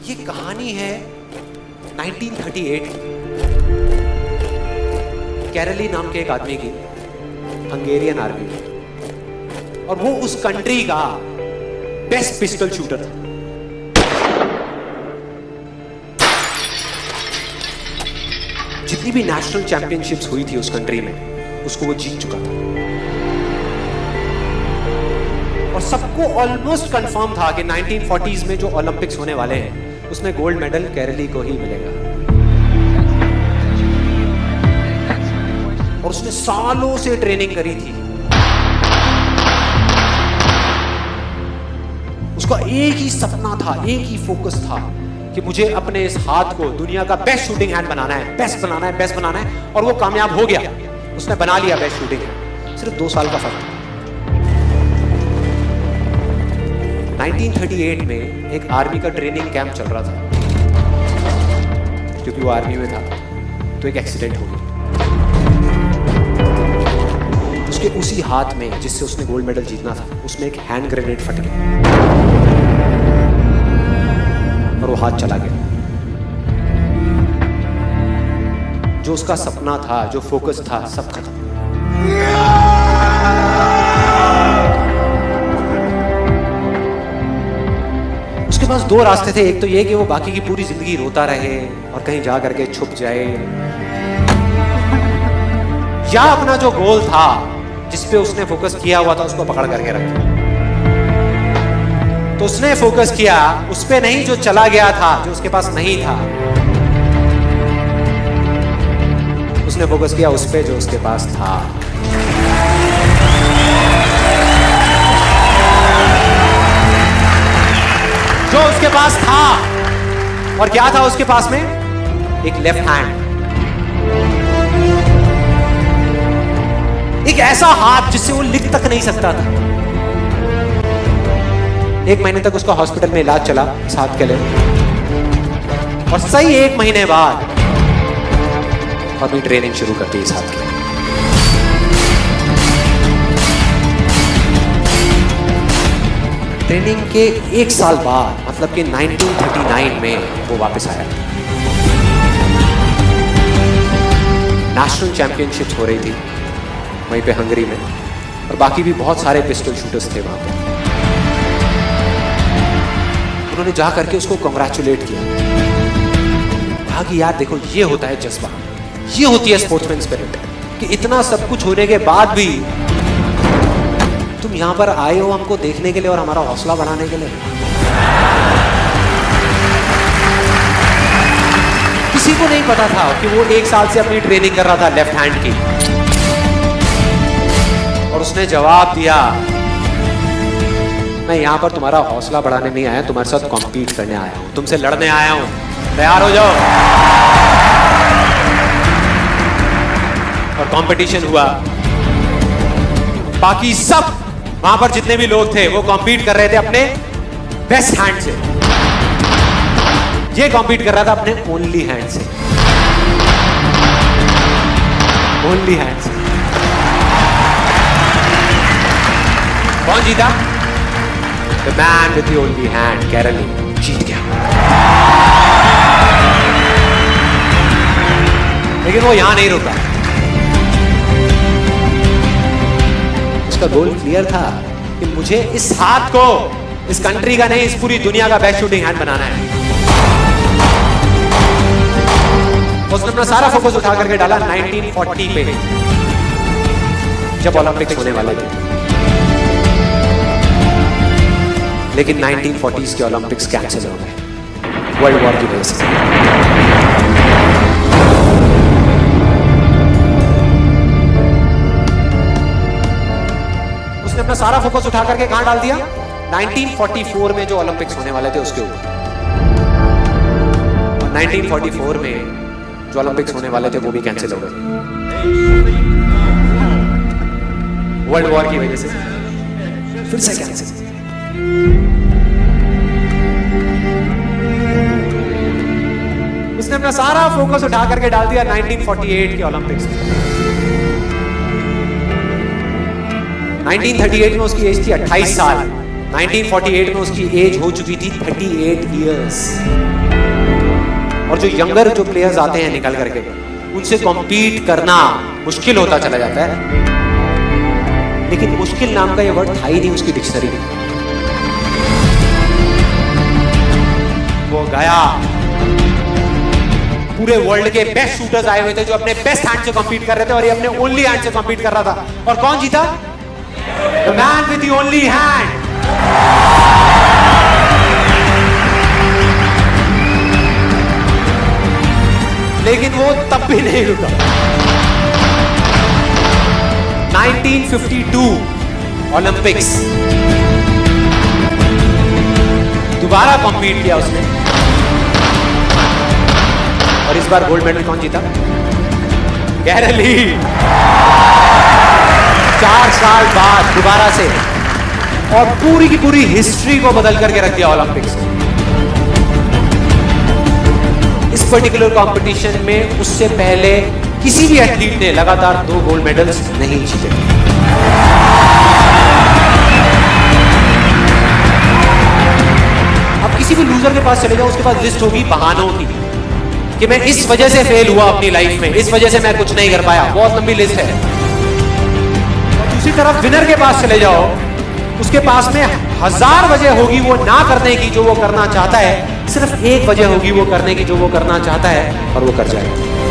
ये कहानी है 1938 की, कैरली नाम के एक आदमी की, हंगेरियन आर्मी में, और वो उस कंट्री का बेस्ट पिस्टल शूटर था। जितनी भी नेशनल चैंपियनशिप्स हुई थी उस कंट्री में, उसको वो जीत चुका था। और सबको ऑलमोस्ट कंफर्म था कि 1940s में जो ओलंपिक्स होने वाले हैं उसमें गोल्ड मेडल कैरली को ही मिलेगा। और उसने सालों से ट्रेनिंग करी थी। उसका एक ही सपना था, एक ही फोकस था कि मुझे अपने इस हाथ को दुनिया का बेस्ट शूटिंग हैंड बनाना है, बेस्ट बनाना है, बेस्ट बनाना है। और वो कामयाब हो गया, उसने बना लिया बेस्ट शूटिंग हैंड। सिर्फ 2 साल का फर्क था। 1938 में एक आर्मी का ट्रेनिंग कैंप चल रहा था, क्योंकि वो आर्मी में था, तो एक एक्सीडेंट हो गया। उसके उसी हाथ में जिससे उसने गोल्ड मेडल जीतना था, उसमें एक हैंड ग्रेनेड फट गया और वो हाथ चला गया। जो उसका सपना था, जो फोकस था, सब खत्म। उसके पास 2 रास्ते थे। एक तो ये कि वो बाकी की पूरी जिंदगी रोता रहे और कहीं जा करके छुप जाए, या अपना जो गोल था, जिस पे उसने फोकस किया हुआ था, उसको पकड़ करके रखे। तो उसने फोकस किया उस पे नहीं जो चला गया था, जो उसके पास नहीं था। उसने फोकस किया उस पे जो उसके पास था। जो उसके पास था, और क्या था उसके पास में? एक लेफ्ट हैंड, एक ऐसा हाथ जिससे वो लिख तक नहीं सकता था। 1 महीने तक उसका हॉस्पिटल में इलाज चला इस हाथ के लिए, और सही 1 महीने बाद अपनी ट्रेनिंग शुरू करती इस हाथ के लिए। ट्रेनिंग के 1 साल बाद, मतलब कि 1939 में वो वापस आया। नेशनल चैंपियनशिप्स हो रही थी वहीं पे हंगरी में, और बाकी भी बहुत सारे पिस्टल शूटर्स थे वहां पे। उन्होंने जा करके उसको कांग्रेचुलेट किया, कहा कि यार देखो, ये होता है जज्बा, ये होती है स्पोर्ट्समैन स्पिरिट, कि इतना सब कुछ होने के बाद भी तुम यहां पर आए हो हमको देखने के लिए और हमारा हौसला बढ़ाने के लिए। किसी को नहीं पता था कि वो 1 साल से अपनी ट्रेनिंग कर रहा था लेफ्ट हैंड की, और उसने जवाब दिया, मैं यहां पर तुम्हारा हौसला बढ़ाने नहीं आया, तुम्हारे साथ कॉम्पीट करने आया हूं, तुमसे लड़ने आया हूं, तैयार हो जाओ। और कंपटीशन हुआ। बाकी सब वहां पर जितने भी लोग थे वो कॉम्पीट कर रहे थे अपने बेस्ट हैंड से। ये कॉम्पीट कर रहा था अपने ओनली हैंड से, ओनली हैंड से। कौन जीता? The man with the only hand, Kairali जीत गया। लेकिन वो यहां नहीं रुका। उसका गोल क्लियर था कि मुझे इस हाथ को, इस कंट्री का नहीं, इस पूरी दुनिया का बेस्ट शूटिंग हैंड बनाना है। उसने अपना सारा फोकस उठा करके डाला 1940 पे, जब ओलंपिक्स होने वाले थे। लेकिन 1940s के ओलंपिक्स कैंसिल हो गए वर्ल्ड वॉर की वजह से। उसने अपना सारा फोकस उठा करके कहां डाल दिया? 1944 में जो ओलंपिक्स होने वाले थे उसके ऊपर। 1944 में जो ओलंपिक्स होने वाले थे वो भी कैंसिल हो गए वर्ल्ड वॉर की वजह से। फिर से कैंसिल। उसने अपना सारा फोकस उठा करके डाल दिया 1948 के ओलंपिक्स में। 1938 में उसकी एज थी 28 साल, 1948 में उसकी एज हो चुकी थी 38 इयर्स। और जो यंगर जो प्लेयर्स आते हैं निकल करके, उनसे कॉम्पीट करना मुश्किल होता चला जाता है। लेकिन मुश्किल नाम का ये वर्ड था ही नहीं उसकी डिक्शनरी में। वो गया, पूरे वर्ल्ड के बेस्ट शूटर्स आए हुए थे जो अपने बेस्ट हैंड से कॉम्पीट कर रहे थे, और ये अपने ओनली हैंड से कॉम्पीट कर रहा था। और कौन जीता? The man with the only hand. लेकिन वो तब भी नहीं रुका। 1952 ओलंपिक्स, दोबारा कॉम्पीट किया उसने, और इस बार गोल्ड मेडल कौन जीता? गैरल ली। 4 साल बाद दोबारा से, और पूरी की पूरी हिस्ट्री को बदल करके रख दिया ओलंपिक्स। इस पर्टिकुलर कंपटीशन में उससे पहले किसी भी एथलीट ने लगातार 2 गोल्ड मेडल्स नहीं जीते। अब किसी भी लूजर के पास चले जाओ, उसके पास लिस्ट होगी बहानों की कि मैं इस वजह से फेल हुआ अपनी लाइफ में, इस वजह से मैं कुछ नहीं कर पाया। बहुत लंबी लिस्ट है। और दूसरी तरफ विनर के पास चले जाओ, उसके पास में 1000 वजह होगी वो ना करने की जो वो करना चाहता है, सिर्फ एक वजह होगी वो करने की जो वो करना चाहता है, और वो कर जाएगा।